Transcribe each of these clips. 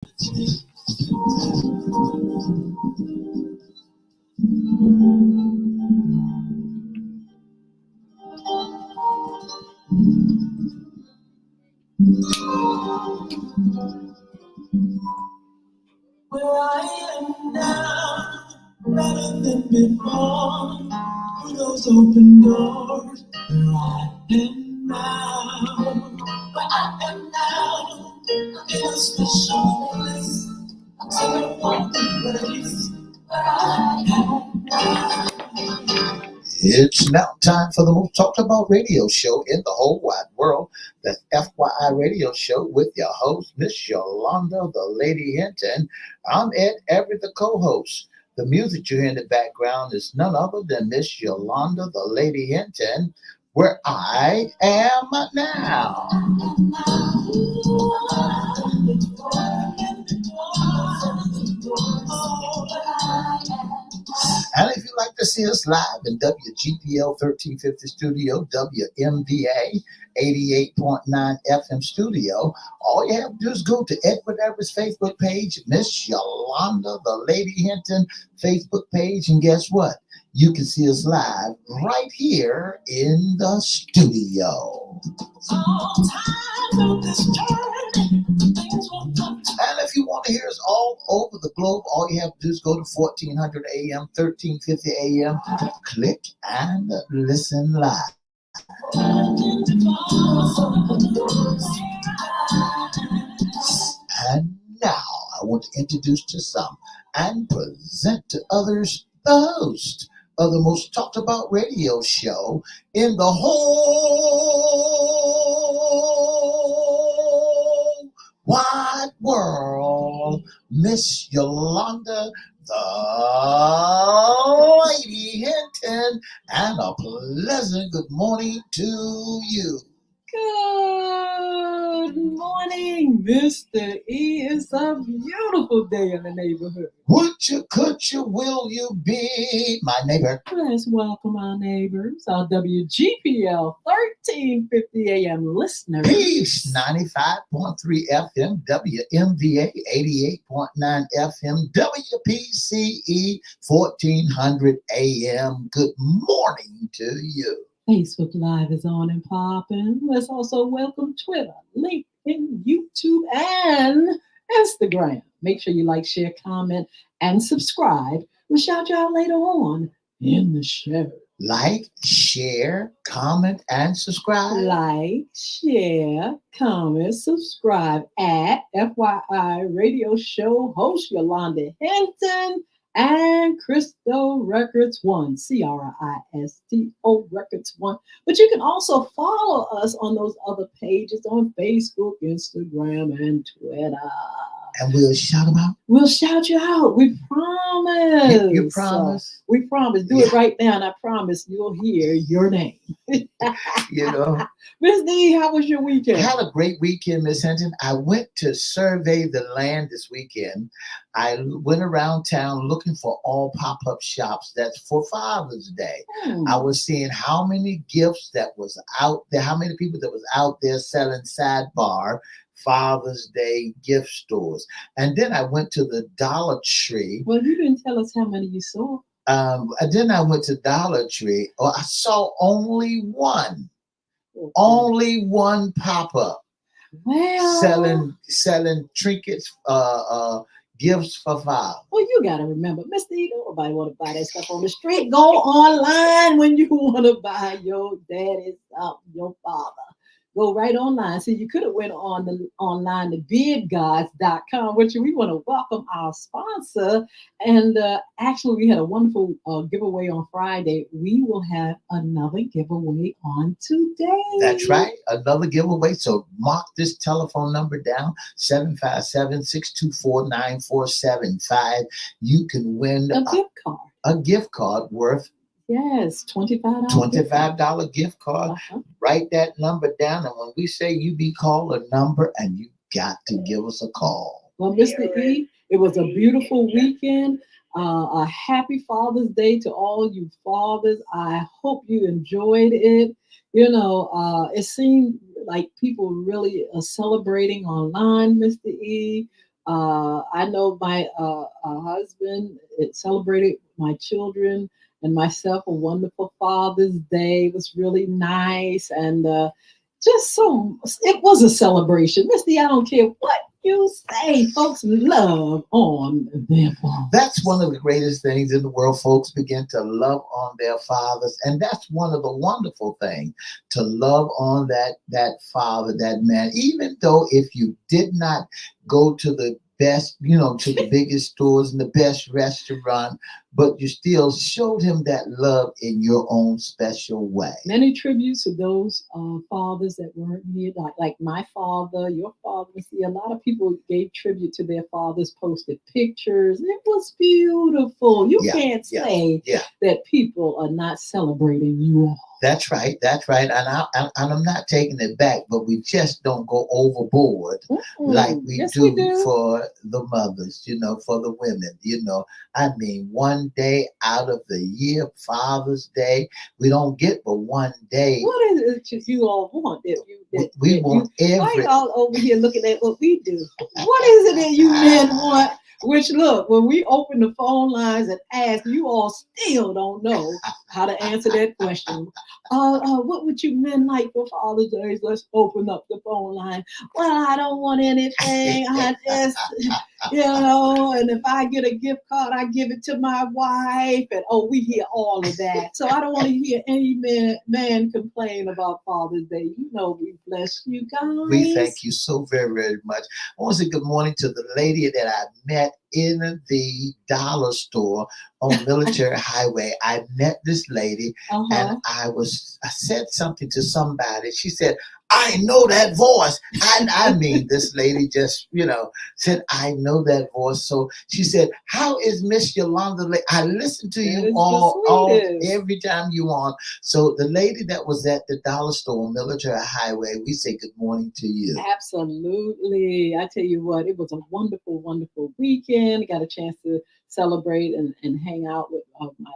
Where I am now, better than before. Through those open doors, where I am now, where I am now, in a special place. I'm taking one place where I am now. It's now time for the most talked about radio show in the whole wide world, the FYI radio show with your host, Miss Yolanda, the Lady Hinton. I'm Ed Everett, the co-host. The music you hear in the background is none other than Miss Yolanda, the Lady Hinton, where I am now. And if you'd like to see us live in WGPL 1350 studio, WMVA 88.9 FM studio, all you have to do is go to Edward Everett's Facebook page, Miss Yolanda, the Lady Hinton Facebook page, and guess what? You can see us live right here in the studio. And if you want to hear us all over the globe, all you have to do is go to 1400 AM, 1350 AM, click and listen live. And now I want to introduce to some and present to others the host of the most talked about radio show in the whole wide world, Miss Yolanda, the Lady Hinton, and a pleasant good morning to you. Good morning, Mr. E. It's a beautiful day in the neighborhood. Would you, could you, will you be my neighbor? Let's welcome our neighbors, our WGPL 1350 AM listeners. Peace, 95.3 FM, WMVA 88.9 FM, WPCE 1400 AM. Good morning to you. Facebook Live is on and popping. Let's also welcome Twitter, LinkedIn, YouTube, and Instagram. Make sure you like, share, comment, and subscribe. We'll shout you out later on in the show. Like, share, comment, and subscribe. Like, share, comment, subscribe at FYI Radio Show host Yolanda Hinton and Cristo Records 1, Cristo Records 1. But you can also follow us on those other pages on Facebook, Instagram, and Twitter. And we'll shout them out. We'll shout you out. We promise. You promise? We promise. Do it right now, and I promise you'll hear your name. You know. Miss D, how was your weekend? I had a great weekend, Miss Hinton. I went to survey the land this weekend. I went around town looking for all pop-up shops that's for Father's Day. I was seeing how many gifts that was out there, how many people that was out there selling sidebar Father's Day gift stores. And then I went to the Dollar Tree. Well, you didn't tell us how many you saw. And then I went to Dollar Tree. Oh, I saw only one. Okay. Only one pop-up. Well, selling trinkets, gifts for father. Well, you got to remember, Mr. E, nobody want to buy that stuff on the street. Go online when you want to buy your daddy's stuff, your father. Go right online. See, you could have went on online to bidgods.com, which we want to welcome our sponsor. And actually, we had a wonderful giveaway on Friday. We will have another giveaway on today. That's right. Another giveaway. So mark this telephone number down, 757-624-9475. You can win a gift card. A gift card worth Yes, $25 gift card. Write that number down, and when we say you be called a number, and you got to give us a call. Well, Mr. E, it was a beautiful weekend. A happy Father's Day to all you fathers. I hope you enjoyed it. You know, it seemed like people really are celebrating online, Mr. E. I know my husband celebrated my children and myself a wonderful Father's Day. It was really nice and just so it was a celebration. Misty, I don't care what you say, folks love on their fathers. That's one of the greatest things in the world. Folks begin to love on their fathers, and that's one of the wonderful things, to love on that father, that man. Even though if you did not go to the best, to the biggest stores and the best restaurant, but you still showed him that love in your own special way. Many tributes to those fathers that weren't here, like my father, your father. See, a lot of people gave tribute to their fathers, posted pictures. It was beautiful. You can't say that people are not celebrating you all. That's right. That's right. And I'm not taking it back, but we just don't go overboard like we do for the mothers, for the women. I mean, one day out of the year, Father's Day, we don't get but one day. What is it you all want? We want every. Why y'all over here looking at what we do? What is it that you men want? Which, look, when we open the phone lines and ask, you all still don't know how to answer that question. What would you men like for Father's Day? Let's open up the phone line. Well, I don't want anything. I just, and if I get a gift card, I give it to my wife. And we hear all of that. So I don't want to hear any man complain about Father's Day. We bless you guys. We thank you so very, very much. I want to say good morning to the lady that I met in the dollar store on Military Highway. I met this lady and I said something to somebody. She said, I know that voice. I mean, this lady just, said, I know that voice. So she said, how is Miss Yolanda? I listen to you every time you on. So the lady that was at the dollar store on Military Highway, we say good morning to you. Absolutely. I tell you what, it was a wonderful, wonderful weekend. Got a chance to celebrate and hang out with my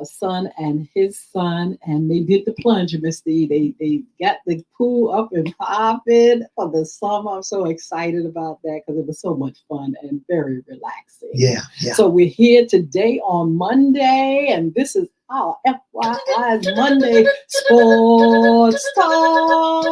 son and his son, and they did the plunge, Misty. They got the pool up and popping for the summer. I'm so excited about that because it was so much fun and very relaxing. Yeah. So we're here today on Monday, and this is our FYI's Monday Sports Talk.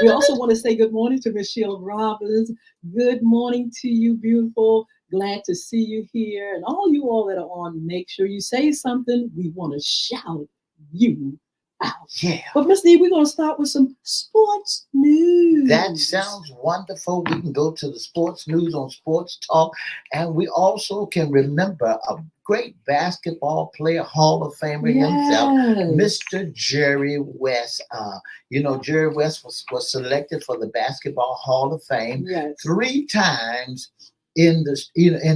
We also want to say good morning to Michelle Robbins. Good morning to you, beautiful. Glad to see you here. And all you all that are on, make sure you say something. We want to shout you out. Yeah. But Miss D, we're going to start with some sports news. That sounds wonderful. We can go to the sports news on Sports Talk. And we also can remember a great basketball player, Hall of Famer himself, Mr. Jerry West. Jerry West was selected for the Basketball Hall of Fame 3 times in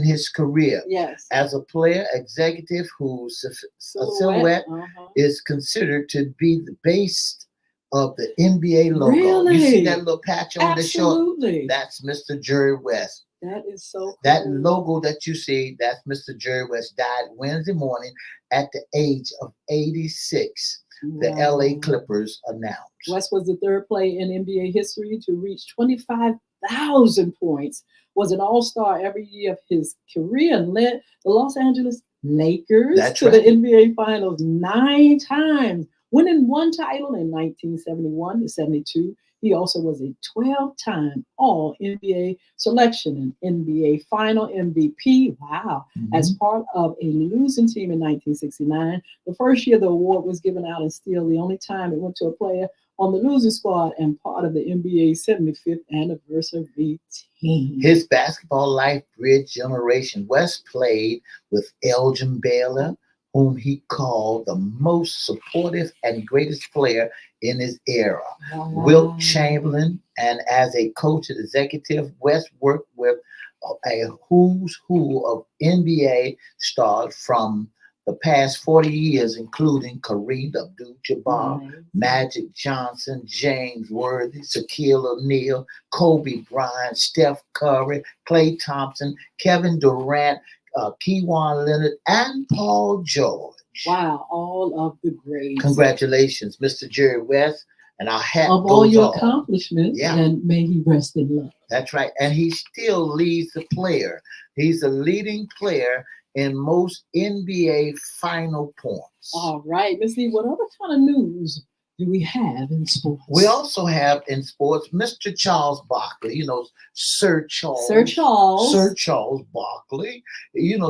his career. As a player executive whose silhouette is considered to be the base of the NBA logo. Really? You see that little patch on the shirt? Absolutely. That's Mr. Jerry West. That is so cool. That logo that you see, that's Mr. Jerry West. Died Wednesday morning at the age of 86. The LA Clippers announced. West was the 3rd player in NBA history to reach 25,000 points. Was an all-star every year of his career and led the Los Angeles Lakers the NBA Finals 9 times, winning 1 title in 1971 to 72. He also was a 12-time All-NBA selection and NBA Final MVP. Wow. As part of a losing team in 1969. The first year the award was given out and still the only time it went to a player on the losing squad and part of the NBA's 75th anniversary team. His basketball life bridge generation. West played with Elgin Baylor, whom he called the most supportive and greatest player in his era. Wilt Chamberlain, and as a coach and executive, West worked with a who's who of NBA stars from the past 40 years, including Kareem Abdul-Jabbar, Magic Johnson, James Worthy, Shaquille O'Neal, Kobe Bryant, Steph Curry, Klay Thompson, Kevin Durant, Kawhi Leonard, and Paul George. Wow, all of the greats. Congratulations, Mr. Jerry West. And our hat of all goes your off. accomplishments, Yeah. and may he rest in love. That's right. And he still leads the player. He's a leading player in most NBA final points. All right, let's see what other kind of news do we have in sports. We also have in sports Mr. Charles Barkley, Sir Charles. Sir Charles. Sir Charles Barkley.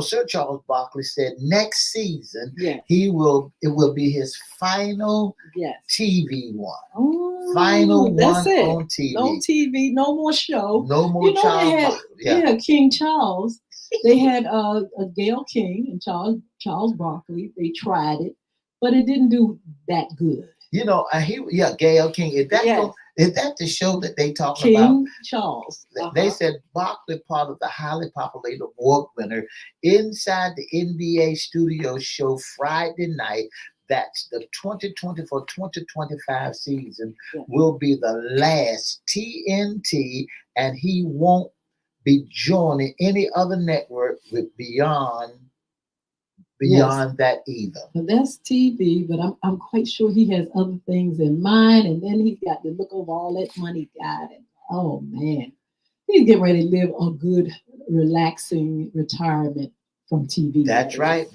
Sir Charles Barkley said next season Yes. it will be his final Yes. TV one. Oh, Final that's one it. on TV. No TV, no more show. No more Charles they had, Barkley. Yeah. King Charles. They had a Gayle King and Charles Barkley. They tried it, but it didn't do that good. Gayle King. Is that the show that they talk about? King Charles. They said Barkley, part of the highly populated award winner, inside the NBA studio show Friday night. That's the 2024-2025 season will be the last TNT, and he won't be joining any other network with beyond that either. But that's TV, but I'm quite sure he has other things in mind, and then he's got to look over all that money he got. And oh man, he's getting ready to live a good, relaxing retirement from TV. That's right.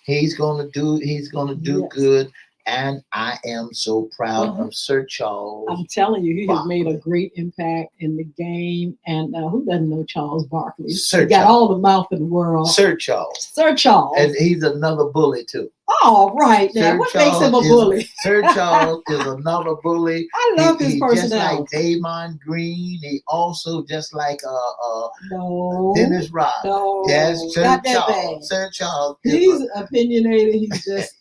He's gonna do Yes. good. And I am so proud of Sir Charles. I'm telling you, he has Barkley. made a great impact in the game. And who doesn't know Charles Barkley? Sir He got Charles. all the mouth in the world. Sir Charles. Sir Charles. And he's another bully too. All right, now what makes him a bully? Sir Charles is another bully. I love his personality. Just like Damon Green, he also just like No, Dennis Rodman. No, Yes, Sir not that Charles. bad. Sir Charles. He's opinionated. He's just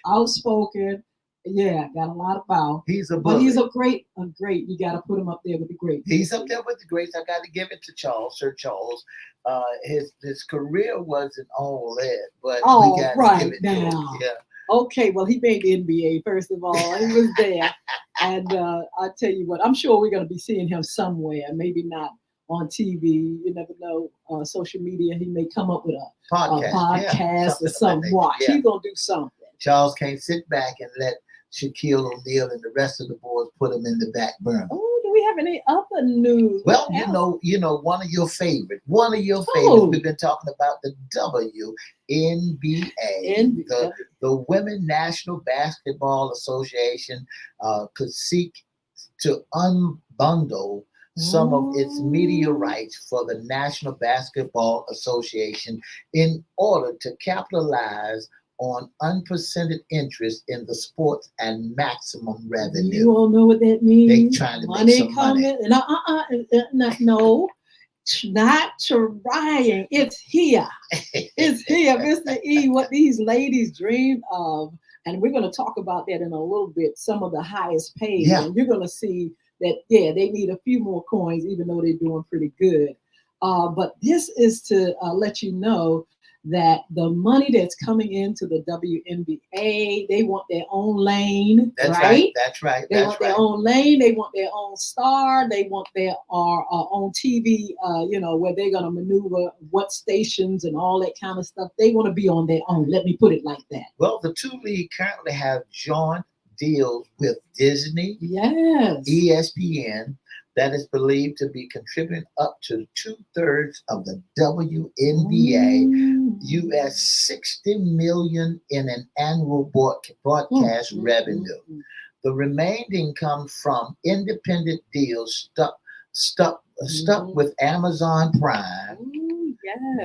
outspoken. Yeah, got a lot of mouth. He's a bully. But he's a great. You got to put him up there with the greats. He's up there with the greats. I got to give it to Sir Charles. His career wasn't all that, but we got to give it to him. Yeah. Okay, well, he made the NBA, first of all. He was there. And I tell you what, I'm sure we're going to be seeing him somewhere, maybe not on TV. You never know. Social media, he may come up with a podcast or something. Watch. Yeah. He's going to do something. Charles can't sit back and let Shaquille O'Neal and the rest of the boys put him in the back burner. Oh, do we have any other news? Well, one of your favorites. We've been talking about the WNBA, the Women National Basketball Association, could seek to unbundle some of its media rights for the National Basketball Association in order to capitalize on unprecedented interest in the sports and maximum revenue. You all know what that means. They trying to make some money. No, not trying. It's here. It's here, Mr. E. What these ladies dream of, and we're going to talk about that in a little bit. Some of the highest paid, and you're going to see that. Yeah, they need a few more coins, even though they're doing pretty good. But this is to let you know that the money that's coming into the WNBA, they want their own lane. That's right. That's right. They want their own lane. They want their own star. They want their own TV, where they're going to maneuver what stations and all that kind of stuff. They want to be on their own. Let me put it like that. Well, the two leagues currently have joint deals with Disney, yes, ESPN, that is believed to be contributing up to 2/3 of the WNBA, US $60 million in an annual broadcast revenue. The remaining comes from independent deals stuck with Amazon Prime,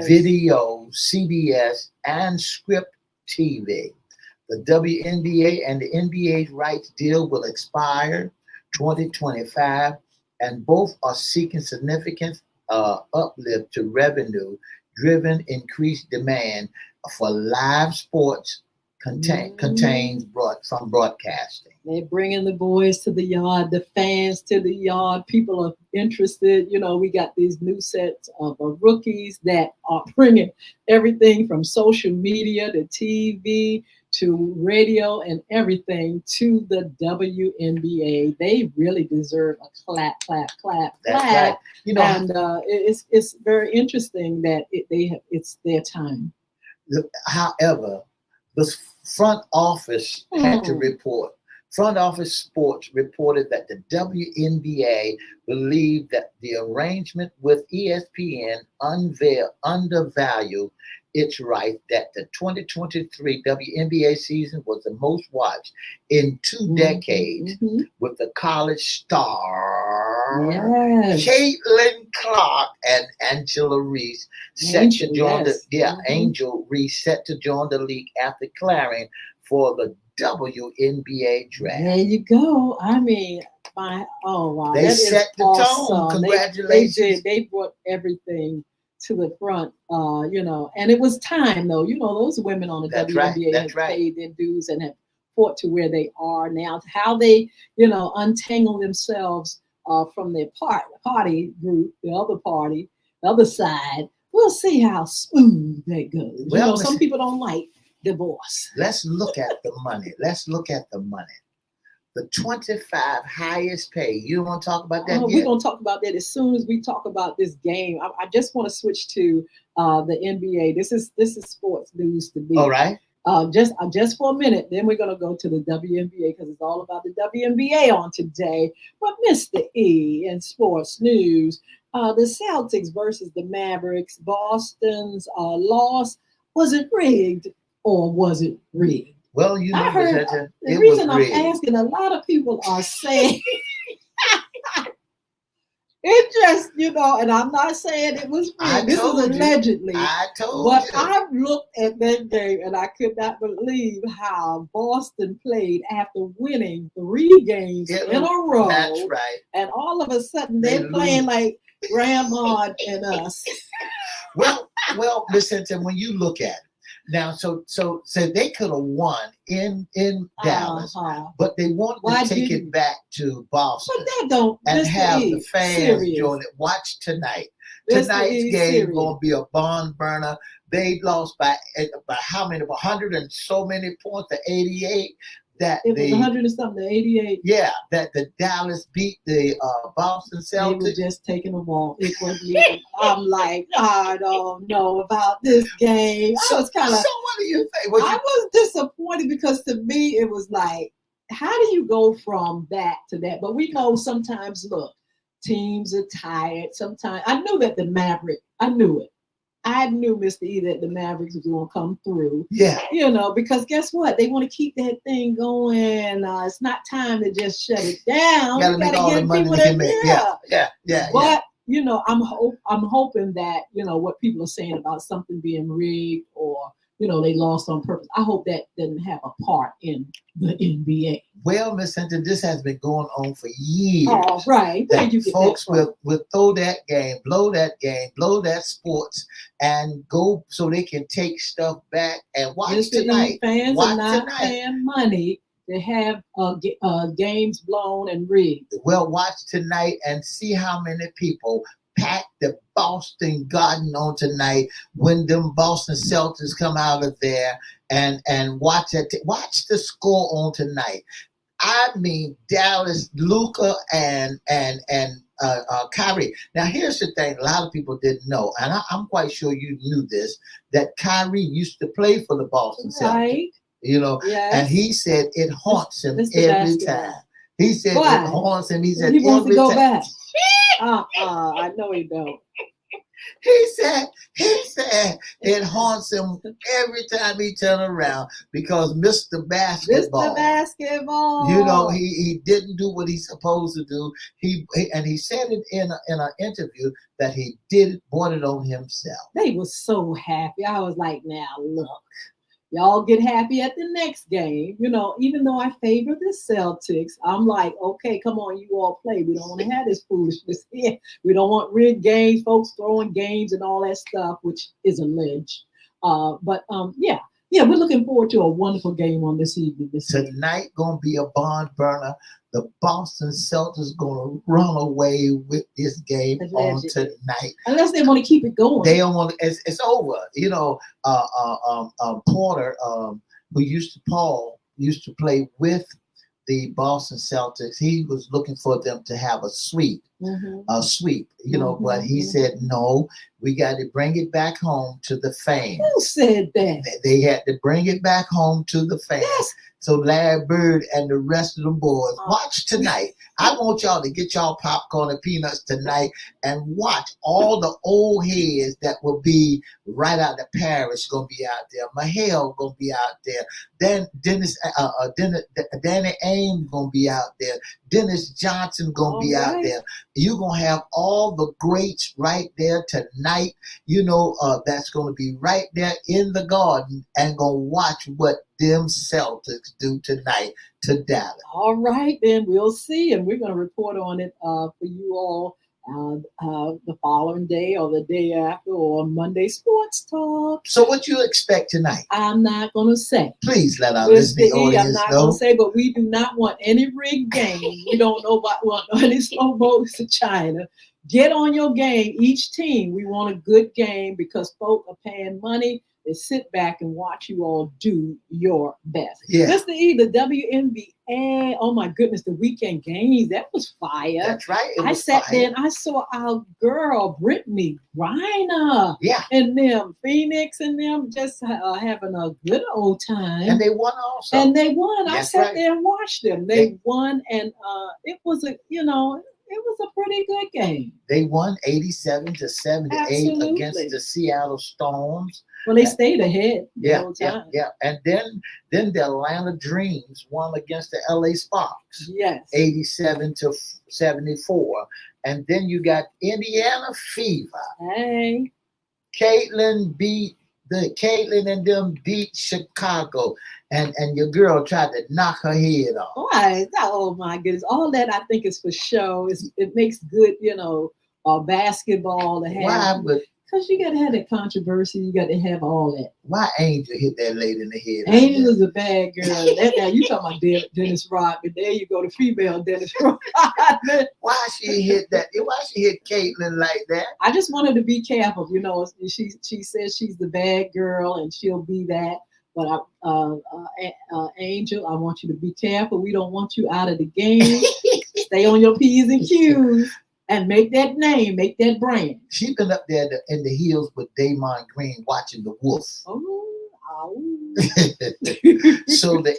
Video, CBS, and Script TV. The WNBA and the NBA's rights deal will expire 2025. And both are seeking significant uplift to revenue-driven increased demand for live sports contains from broadcasting. They're bringing the boys to the yard, the fans to the yard. People are interested. We got these new sets of rookies that are bringing everything from social media to TV to radio and everything to the WNBA. They really deserve a clap, clap, clap, That's clap. Right. And it's very interesting that it's their time. However, the front office had to report Front Office Sports reported that the WNBA believed that the arrangement with ESPN undervalued its right that the 2023 WNBA season was the most watched in 2 decades, with the college star Caitlin Clark and Angela Reese set to join Angel Reese set to join the league after clearing for the WNBA draft. There you go. I mean, wow, they set the awesome. tone. Congratulations. They brought everything to the front, and it was time though. Those women on the WNBA have paid their dues and have fought to where they are now. How they, untangle themselves from their party group, the other side. We'll see how smooth that goes. Well, some people don't like divorce. Let's look at the money. The 25 highest pay. You don't want to talk about that yet? We're going to talk about that as soon as we talk about this game. I just want to switch to the NBA. This is sports news to me. All right. Just for a minute. Then we're going to go to the WNBA because it's all about the WNBA on today. But Mr. E in sports news, the Celtics versus the Mavericks, Boston's loss, was it rigged or was it rigged? Well, I heard the reason I'm asking, a lot of people are saying it just, and I'm not saying it was rigged. This is allegedly. I told but you. I looked at that game and I could not believe how Boston played after winning 3 games in a row. That's right. And all of a sudden they're playing like Grandma and us. Well, Miss Hinton, when you look at it, now, so they could have won in Dallas, but they wanted to take it back to Boston. But that don't and have the fans join it. Watch tonight. Tonight's game gonna be a barn burner. They lost by how many? 100 and so many points to 88. That it was 100 and something to 88. Yeah, that the Dallas beat the Boston Celtics. They were just taking a walk. It wasn't even. I'm like, I don't know about this game. I was kind of. So what do you think? I was disappointed because to me it was like, how do you go from that to that? But we know sometimes. Look, teams are tired. Sometimes I knew that the Maverick. I knew it. I knew, Mr. E, that the Mavericks was going to come through. Yeah. Because guess what? They want to keep that thing going. It's not time to just shut it down. You got to get people that make. Yeah. But, I'm hoping that, what people are saying about something being rigged or, they lost on purpose. I hope that doesn't have a part in the NBA. Well, Miss Hinton, this has been going on for years. Oh, right. That folks will throw that game, blow that sports, and go so they can take stuff back and watch tonight. Fans are not paying money to have games blown and rigged. Well, watch tonight and see how many people pack the Boston Garden on tonight when them Boston Celtics come out of there and watch it. Watch the score on tonight. I mean, Dallas, Luka, and Kyrie. Now, here's the thing: a lot of people didn't know, and I'm quite sure you knew this, that Kyrie used to play for the Boston Celtics. Yes. And he said it haunts him every time. He said it haunts him. He said he wants to go back. I know he don't. He said it haunts him every time he turn around because Mr. Basketball. He didn't do what he's supposed to do. He said it in an interview that he brought it on himself. They were so happy. I was like, now look. Y'all get happy at the next game. Even though I favor the Celtics, I'm like, okay, come on, you all play. We don't want to have this foolishness here. We don't want rigged games, folks throwing games and all that stuff, which is alleged. We're looking forward to a wonderful game on this evening. Tonight going to be a barn burner. The Boston Celtics going to run away with this game on tonight. Unless they want to keep it going. They don't want to. It's over. Porter, who used to play with the Boston Celtics. He was looking for them to have a sweep. But he said, no, we got to bring it back home to the fans. Who said that? They had to bring it back home to the fans. So Larry Bird and the rest of the boys, watch tonight. I want y'all to get y'all popcorn and peanuts tonight and watch all the old heads that will be right out there. Parrish gonna be out there. Mahale gonna be out there. Then Danny Ames gonna be out there. Dennis Johnson gonna be out there. You're gonna have all the greats right there tonight. That's gonna be right there in the Garden and gonna watch what them Celtics do tonight to Dallas. All right, then we'll see, and we're gonna report on it for you all the following day or the day after or Monday Sports Talk. So what you expect tonight? I'm not going to say. Please let our listening audience I'm not know. going to say, but we do not want any rigged game. We don't want any slow boats to China. Get on your game. Each team, we want a good game because folk are paying money. They sit back and watch you all do your best. Yeah. Mr. E, the WNBA, oh my goodness, the weekend games, that was fire. That's right. I sat there and I saw our girl, Brittany Griner. Yeah. And them, Phoenix and them just having a good old time. And they won also. And they won. That's I sat there and watched them. They won, and it was it was a pretty good game. They won 87-78 Absolutely. Against the Seattle Storms. Well, they stayed ahead the whole time. Yeah. And then the Atlanta Dreams won against the LA Sparks. Yes. 87-74. And then you got Indiana Fever. Hey. Caitlin and them beat Chicago. And your girl tried to knock her head off. Why? Oh my goodness. All that I think is for show. It makes good, basketball to have. Why? Because you got to have that controversy. You got to have all that. Why Angel hit that lady in the head? Angel is a bad girl. Now you talking about Dennis Rodman. There you go, the female Dennis Rodman. Why she hit that? Why she hit Caitlin like that? I just wanted to be careful. She says she's the bad girl and she'll be that. But Angel, I want you to be careful. We don't want you out of the game. Stay on your P's and Q's. And make that name, make that brand. She's been up there in the hills with Damon Green watching the wolf. So the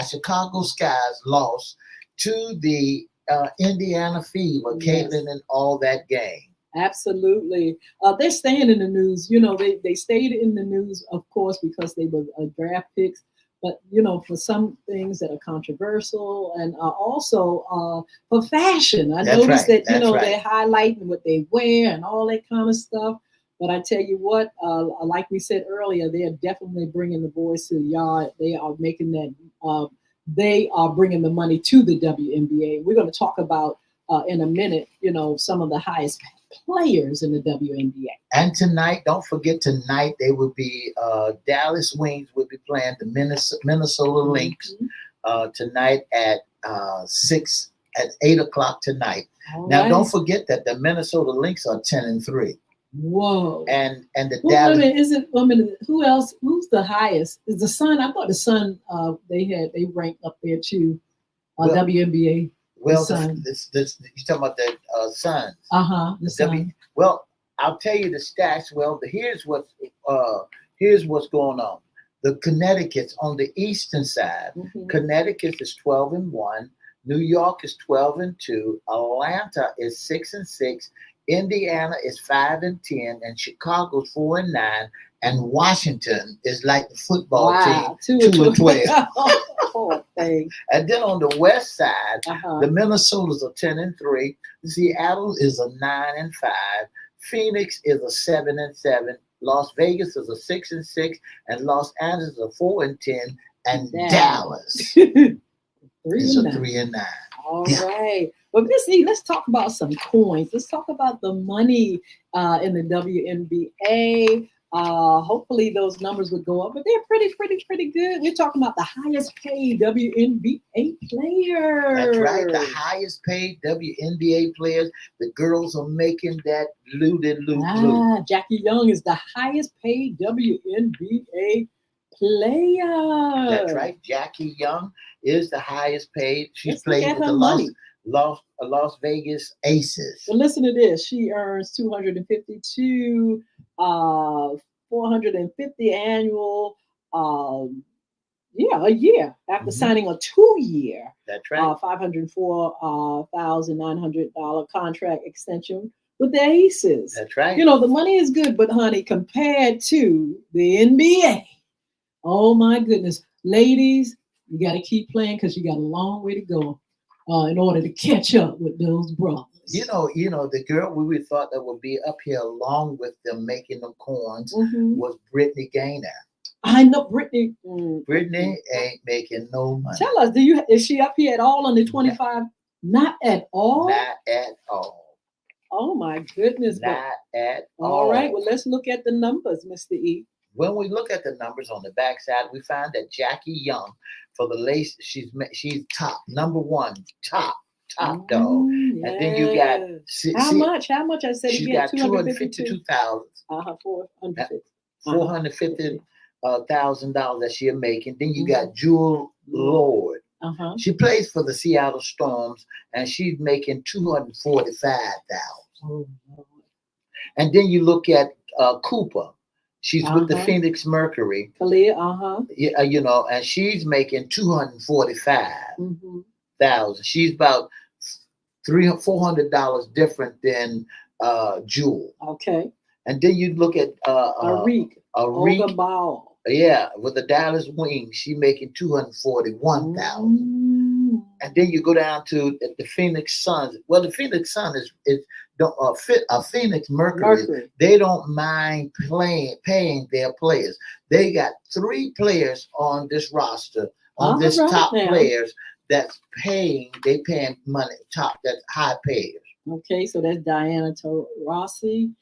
Chicago Skies lost to the Indiana Fever, Caitlin and all that game. Absolutely. They're staying in the news. They stayed in the news, of course, because they were draft picks. But, for some things that are controversial and also for fashion. I noticed that, they're highlighting what they wear and all that kind of stuff. But I tell you what, like we said earlier, they are definitely bringing the boys to the yard. They are making that, they are bringing the money to the WNBA. We're going to talk about in a minute, some of the highest players in the WNBA. And tonight, don't forget tonight, they will be Dallas Wings will be playing the Minnesota Lynx tonight at 8 o'clock tonight. Now, don't forget that the Minnesota Lynx are 10-3. Whoa! And the Dallas. Who else? Who's the highest? Is the Sun? I thought the Sun. They ranked up there too. WNBA. Well, you're talking about the Suns. The Sun. Well, I'll tell you the stats. Well, here's what's going on. The Connecticut's on the eastern side. Mm-hmm. Connecticut is 12-1. New York is 12-2. Atlanta is 6-6. Indiana is 5-10, and Chicago's 4-9. And Washington is like the football team, 2-12. Poor thing. And then on the west side, the Minnesotas are 10-3. Seattle is a 9-5. Phoenix is a 7-7. Las Vegas is a 6-6, and Los Angeles is a 4-10, and Dallas is a 3-9. All right. Well, let's talk about some coins. Let's talk about the money in the WNBA. Hopefully those numbers would go up, but they're pretty good. We're talking about the highest paid WNBA players. That's right, the highest paid WNBA players. The girls are making that loot. Jackie Young is the highest paid WNBA player. That's right, Jackie Young is the highest paid. She's played with the Las Vegas Aces. Well, listen to this. She earns $252, $450 annual. Yeah, a year after signing a 2-year, That's right. $504,900 contract extension with the Aces. That's right. You know, the money is good, but honey, compared to the NBA, oh my goodness, ladies, you got to keep playing because you got a long way to go in order to catch up with those brothers. The girl we thought that would be up here along with them making them corns Mhm. was Brittany Gaynor. I know Brittany. Brittany ain't making no money. Tell us, is she up here at all on the 25? Not at all. Not at all. Oh my goodness. Not at all. All right. Well, let's look at the numbers, Mr. E. When we look at the numbers on the backside, we find that Jackie Young for the lace, she's top number one, top dog. Yes. And then you got how much? How much? I said she again. got 252,000. 450 $1,000 that she's making. Then you got Jewel Lord. She plays for the Seattle Storms, and she's making 245,000. And then you look at Cooper. She's with the Phoenix Mercury. Kalia, Yeah, and she's making 245,000. She's about $400 different than Jewel. Okay. And then you look at Arik. Ball. Yeah, with the Dallas Wings, she making 241,000. And then you go down to the Phoenix Suns. Well, the Phoenix Suns is Phoenix Mercury. They don't mind paying their players. They got 3 players on this roster, on this top players that's paying. They paying money that's high payers. Okay, so that's Diana Taurasi.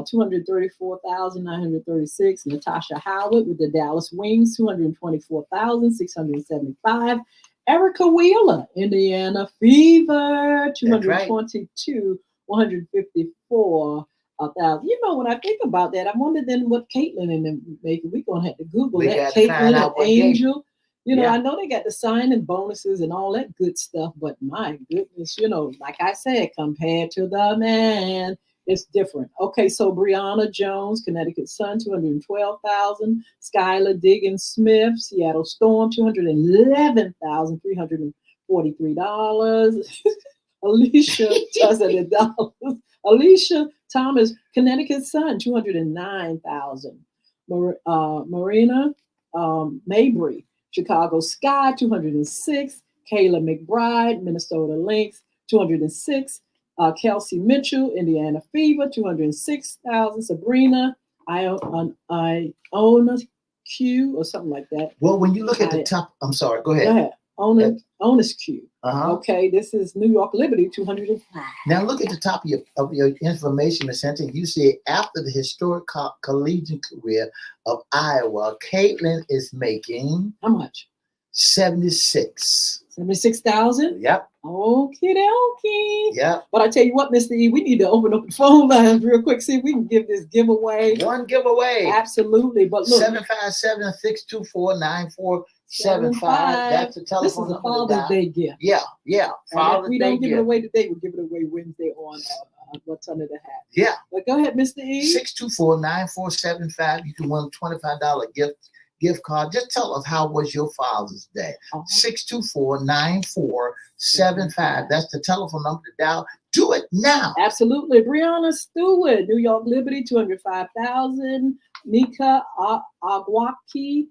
234,936. Natasha Howard with the Dallas Wings, 224,675. Erica Wheeler, Indiana Fever, 222, 154,000. When I think about that, I wonder then what Caitlin and them making. We're gonna have to Google that. Caitlin and Angel. I know they got the signing bonuses and all that good stuff, but my goodness, like I said, compared to the man, it's different. Okay, so Brianna Jones, Connecticut Sun, 212,000. Skylar Diggins Smith, Seattle Storm, $211,343. Alicia Thomas, Connecticut Sun, 209,000. Marina Mabry, Chicago Sky, 206. Kayla McBride, Minnesota Lynx, 206. Kelsey Mitchell, Indiana Fever, 206,000. Sabrina Iona Q or something like that. Well, when you look at the top, I'm sorry, go ahead. Onus Q. Okay, this is New York Liberty, 205. Now look at the top of your information center. You see after the historic collegiate career of Iowa, Caitlin is making how much? 76,000. Yep. Okie dokie. Yep. But I tell you what, Mr. E, we need to open up the phone lines real quick. See if we can give this giveaway. One giveaway. Absolutely. But look, 757-624-9475. That's the telephone. This is a Father's Day gift. Yeah. Father's Day. We don't give it away today. We give it away Wednesday on What's Under the Hat. Yeah. But go ahead, Mr. E. 624-9475. You can win a $25 gift card. Just tell us, how was your Father's Day? 624-9475. That's the telephone number to dial. Do it now. Absolutely. Brianna Stewart, New York Liberty, 205,000. Nika Agwaki,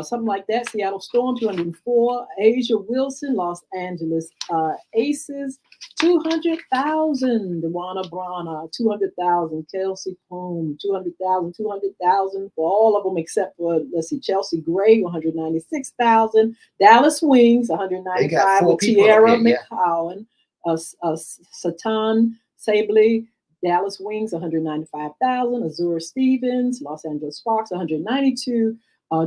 something like that. Seattle Storm, 204. Asia Wilson, Los Angeles Aces, 200,000. Dewana Brana, 200,000. Kelsey Cone, 200,000. For all of them except for, Chelsea Gray, 196,000. Dallas Wings, 195 with Tierra McCowan. Satan Sabley, Dallas Wings, 195,000. Azura Stevens, Los Angeles Sparks, 192.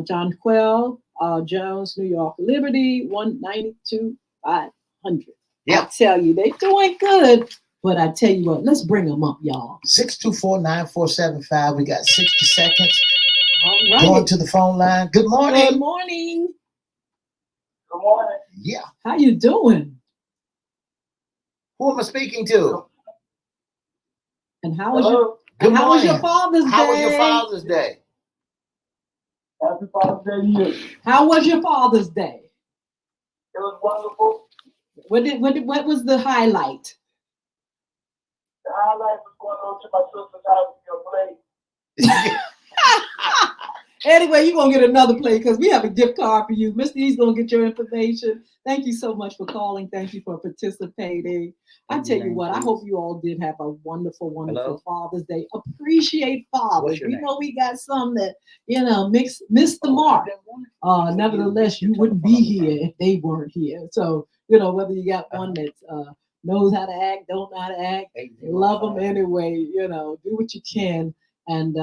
John Quell Jones, New York Liberty, 192,500. Yeah. I tell you, they doing good. But I tell you what, let's bring them up, y'all. 624-9475. We got 60 seconds. All right. Going to the phone line. Good morning. Good morning. Good morning. Yeah. How you doing? Who am I speaking to? And how was your Father's Day? How was your Father's Day? Happy Father's Day to you. How was your Father's Day? It was wonderful. What was the highlight? The highlight was going over to my sister's house to get a plate. Anyway, you're going to get another play because we have a gift card for you. Mr. E's going to get your information. Thank you so much for calling. Thank you for participating. I tell you what, I hope you all did have a wonderful, wonderful Father's Day. Appreciate fathers. We know we got some that, missed the mark. Nevertheless, you wouldn't be here if they weren't here. So, whether you got one that knows how to act, don't know how to act, love them anyway, do what you can. And,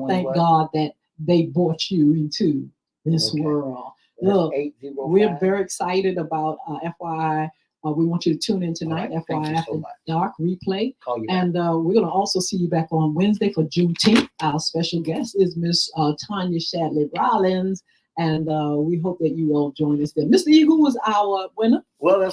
thank God that they brought you into this world. Look, we're very excited about FYI. We want you to tune in tonight, FYI After Dark replay. And we're going to also see you back on Wednesday for Juneteenth. Our special guest is Miss Tanya Shadley Rollins. And we hope that you all join us there. Mr. E, who was our winner? Well,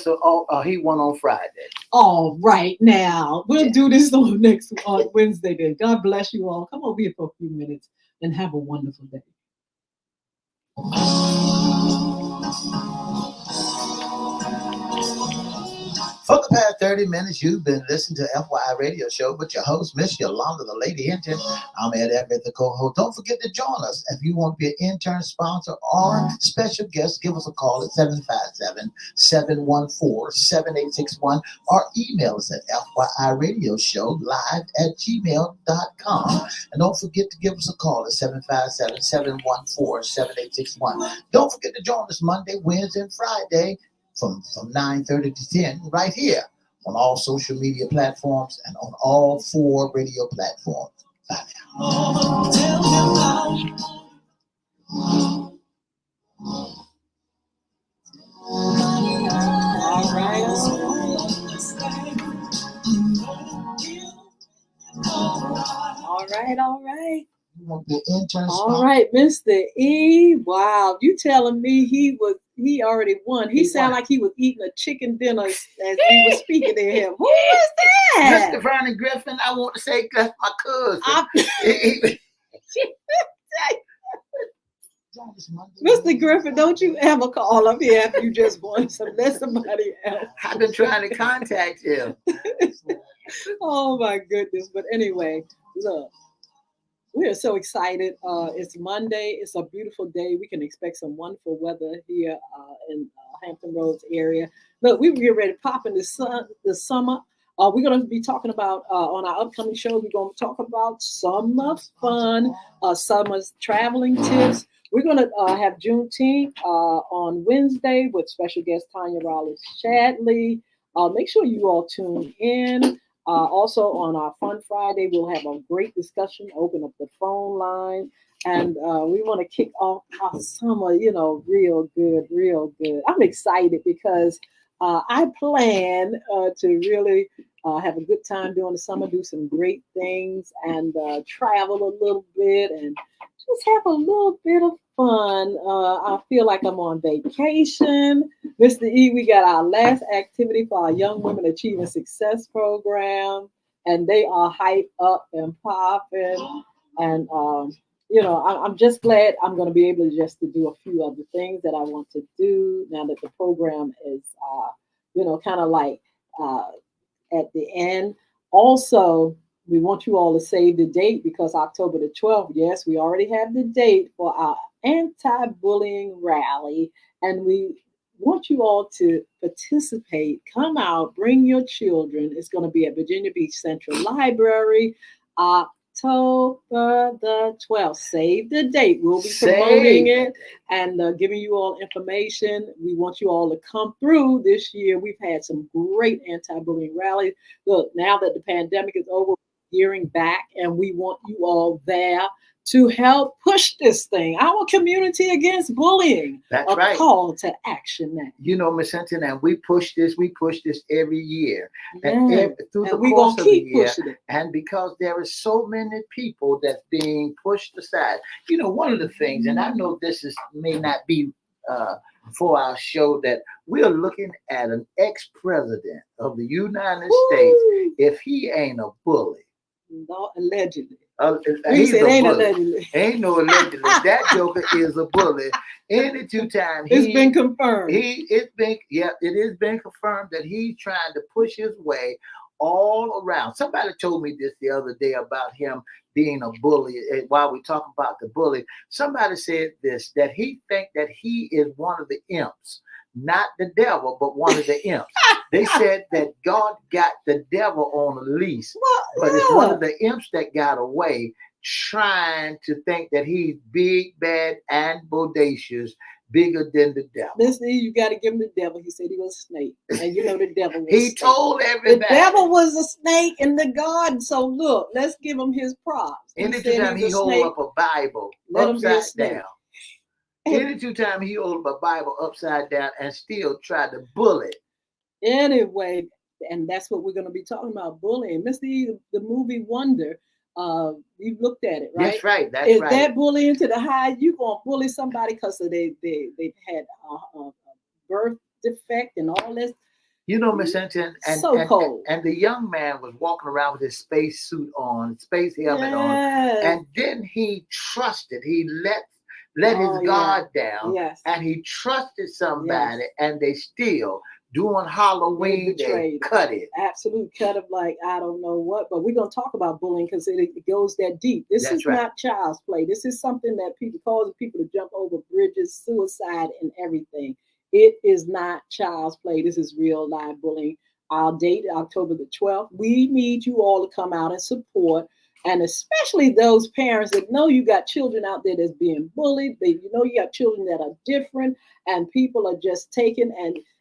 he won on Friday. All right, now we'll do this on next Wednesday. Then God bless you all. Come over here for a few minutes and have a wonderful day. For the past 30 minutes, you've been listening to FYI Radio Show with your host, Miss Yolanda, the Lady Hinton. I'm Ed Everette, the co-host. Don't forget to join us. If you want to be an intern, sponsor, or special guest, give us a call at 757-714-7861 or email us at FYIRadioshow@gmail.com. And don't forget to give us a call at 757-714-7861. Don't forget to join us Monday, Wednesday, and Friday from 9:30 to 10 right here on all social media platforms and on all 4 radio platforms. Bye now. All right. All right, Mr. E. Wow, you telling me he already won. He sounded like he was eating a chicken dinner as we were speaking to him. Who is that? Mr. Vernon Griffin, I want to say that's my cousin. Mr. Griffin, don't you ever call up here after you just won let somebody else. I've been trying to contact him. Oh my goodness. But anyway, look. We are so excited. It's Monday. It's a beautiful day. We can expect some wonderful weather here in Hampton Roads area. Look, we get ready to pop in the summer. We're going to be talking about, on our upcoming show, we're going to talk about summer fun, summer's traveling tips. We're going to have Juneteenth on Wednesday with special guest Tanya Rollins Shadley. Make sure you all tune in. Also on our Fun Friday, we'll have a great discussion, open up the phone line, and we want to kick off our summer, real good. I'm excited because I plan to really have a good time during the summer, do some great things, and travel a little bit and just have a little bit of fun. I feel like I'm on vacation. Mr. E, we got our last activity for our Young Women Achieving Success program, and they are hyped up and popping. And, I'm just glad I'm going to be able to do a few other things that I want to do now that the program is, kind of like at the end. Also, we want you all to save the date because October the 12th, yes, we already have the date for our anti-bullying rally. And we want you all to participate. Come out, bring your children. It's going to be at Virginia Beach Central Library, October the 12th. Save the date. We'll be promoting it and giving you all information. We want you all to come through this year. We've had some great anti-bullying rallies. Look, now that the pandemic is over, gearing back, and we want you all there to help push this thing, our community against bullying. That's right. Call to action now. Miss Hinton, and we push this every year. Yeah. And through the we course gonna of keep the year, pushing it. And because there are so many people that's being pushed aside. One of the things, and I know this may not be for our show, that we're looking at an ex-president of the United States. If he ain't a bully, No, allegedly. He's It a ain't bully. allegedly. Ain't no allegedly. That joker is a bully. Any two time It's been confirmed. It has been confirmed that he's trying to push his way all around. Somebody told me this the other day about him being a bully. While we talk about the bully, somebody said this, that he think that he is one of the imps, not the devil, but one of the imps. They said that God got the devil on a leash, but it's one of the imps that got away, trying to think that he's big, bad, and bodacious, bigger than the devil. Listen, you got to give him the devil. He said he was a snake, and you know the devil was He told everybody. The devil was a snake in the garden. So look, let's give him his props. Anytime he hold up a Bible upside down. Anytime he hold up a Bible upside down and still try to bully. Anyway, and that's what we're going to be talking about, bullying. Mr. E, the movie Wonder, you've looked at it, right? That's right. Is that bullying to the high? You going to bully somebody because they've had a birth defect and all this? You know, Miss Hinton, cold. And the young man was walking around with his space suit on, space helmet on, and then he trusted. He let his guard down, and he trusted somebody, and they still doing Halloween. They cut it. Absolute cut of like I don't know what, but we're gonna talk about bullying because it goes that deep. This is not child's play. This is something that causes people to jump over bridges, suicide, and everything. It is not child's play. This is real live bullying. Our date, October the 12th. We need you all to come out and support, and especially those parents that know you got children out there that's being bullied. You know you got children that are different, and people are just taking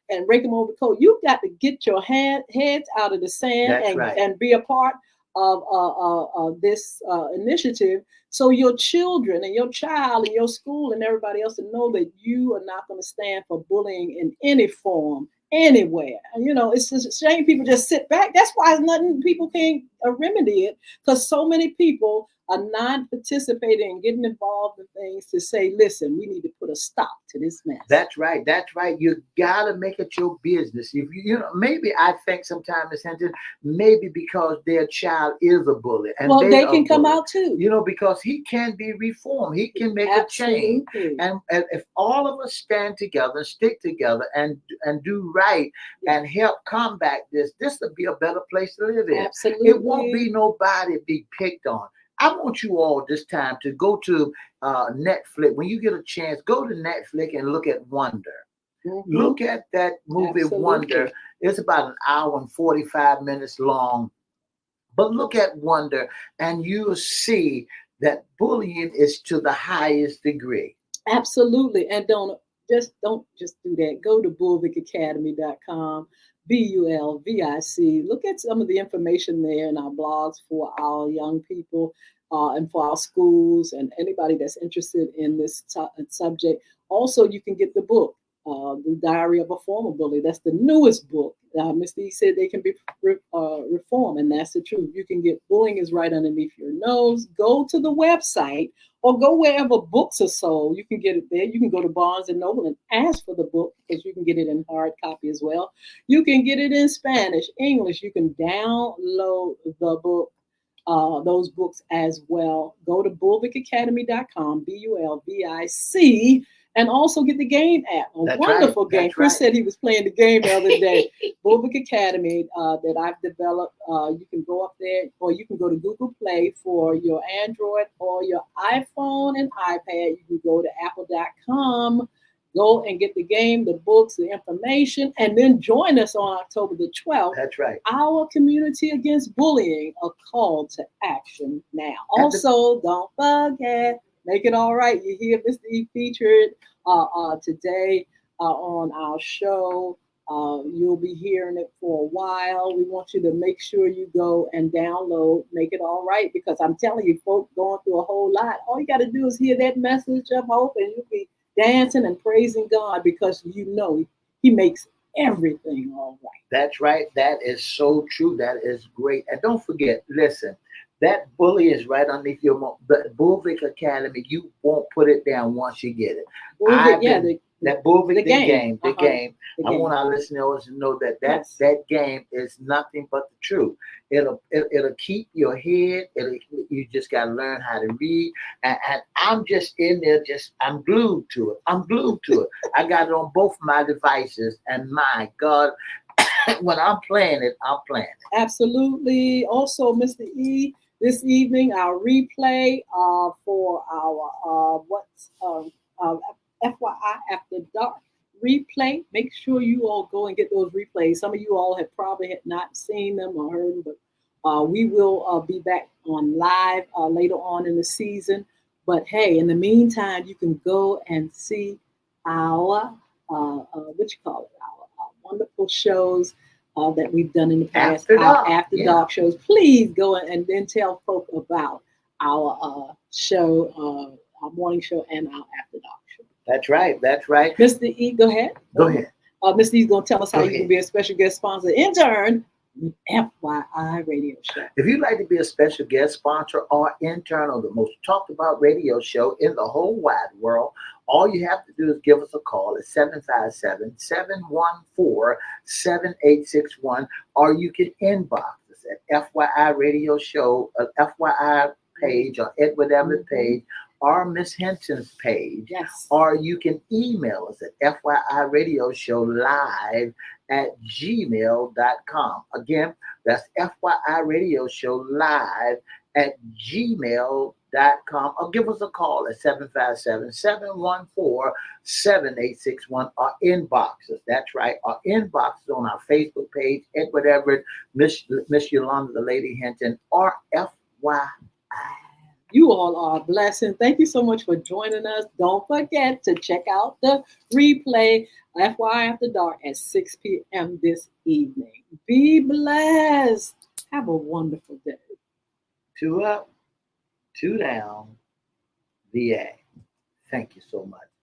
and rake them over the coat. You've got to get your heads out of the sand and be a part of this initiative, so your children and your child and your school and everybody else to know that you are not going to stand for bullying in any form, anywhere. And, you know, it's just a shame people just sit back. That's why nothing people can't remedy it, because so many people are not participating and getting involved in things to say, listen, we need to put a stop to this mess. That's right. You gotta make it your business. If you know, maybe I think sometimes, Ms. Hinton, maybe because their child is a bully, and they can come out too. You know, because he can be reformed. He can make a change. And if all of us stand together, stick together, and do right, and help combat this will be a better place to live in. Absolutely. It won't be nobody be picked on. I want you all this time to go to Netflix. When you get a chance, go to Netflix and look at Wonder. Mm-hmm. Look at that movie, Wonder. It's about an hour and 45 minutes long. But look at Wonder, and you'll see that bullying is to the highest degree. Absolutely. And don't just do that. Go to bulvickacademy.com. BULVIC. Look at some of the information there in our blogs for our young people and for our schools and anybody that's interested in this subject. Also, you can get the book, The Diary of a Former Bully. That's the newest book. Mr. E said they can be reformed, and that's the truth. You can get Bullying is Right Underneath Your Nose. Go to the website or go wherever books are sold. You can get it there. You can go to Barnes & Noble and ask for the book, because you can get it in hard copy as well. You can get it in Spanish, English. You can download the book, those books as well. Go to bulvickacademy.com, BULVIC, and also get the game app. A wonderful game. Chris said he was playing the game the other day. Bulvick Academy that I've developed. You can go up there, or you can go to Google Play for your Android or your iPhone and iPad. You can go to apple.com. Go and get the game, the books, the information, and then join us on October the 12th. That's right. Our Community Against Bullying, a call to action now. Also, don't forget, make it all right. You hear Mr. E featured today on our show. You'll be hearing it for a while. We want you to make sure you go and download Make It All Right, because I'm telling you, folks going through a whole lot. All you got to do is hear that message of hope, and you'll be dancing and praising God, because you know He makes everything all right. That's right. That is so true. That is great. And don't forget, listen, That bully is right underneath your Bulvick Academy. You won't put it down once you get it. Bulvick, yeah, That Bulvick, the game. the Uh-huh. game. The I game. want our listeners to know that Yes. that game is nothing but the truth. It'll keep your head. You just got to learn how to read. And I'm just in there. I'm glued to it. I'm glued to it. I got it on both my devices. And my God, when I'm playing it, I'm playing it. Absolutely. Also, Mr. E, this evening our replay for our FYI After Dark replay. Make sure you all go and get those replays. Some of you all have probably had not seen them or heard them, but we will be back on live later on in the season. But hey, in the meantime, you can go and see our what you call it, our wonderful shows that we've done in the past, our After Dark shows. Please go and then tell folk about our show, our morning show, and our After Dark show. That's right. That's right. Mr. E, go ahead. Go ahead. Mr. E's going to tell us how you can be a special guest sponsor intern with FYI Radio Show. If you'd like to be a special guest sponsor or intern on the most talked about radio show in the whole wide world, all you have to do is give us a call at 757-714-7861, or you can inbox us at FYI Radio Show, FYI page, or Edward Everett page, or Miss Hinton's page. Yes. Or you can email us at FYIRadioShowLive@gmail.com. Again, that's FYIRadioShowLive@gmail.com. Or give us a call at 757-714-7861, or inbox us. That's right. Our inbox is on our Facebook page, Edward Everett, Miss Yolanda the Lady Hinton, or FYI. You all are a blessing. Thank you so much for joining us. Don't forget to check out the replay, FYI After Dark, at 6 p.m. this evening. Be blessed. Have a wonderful day. 2 up, 2 down, VA. Thank you so much.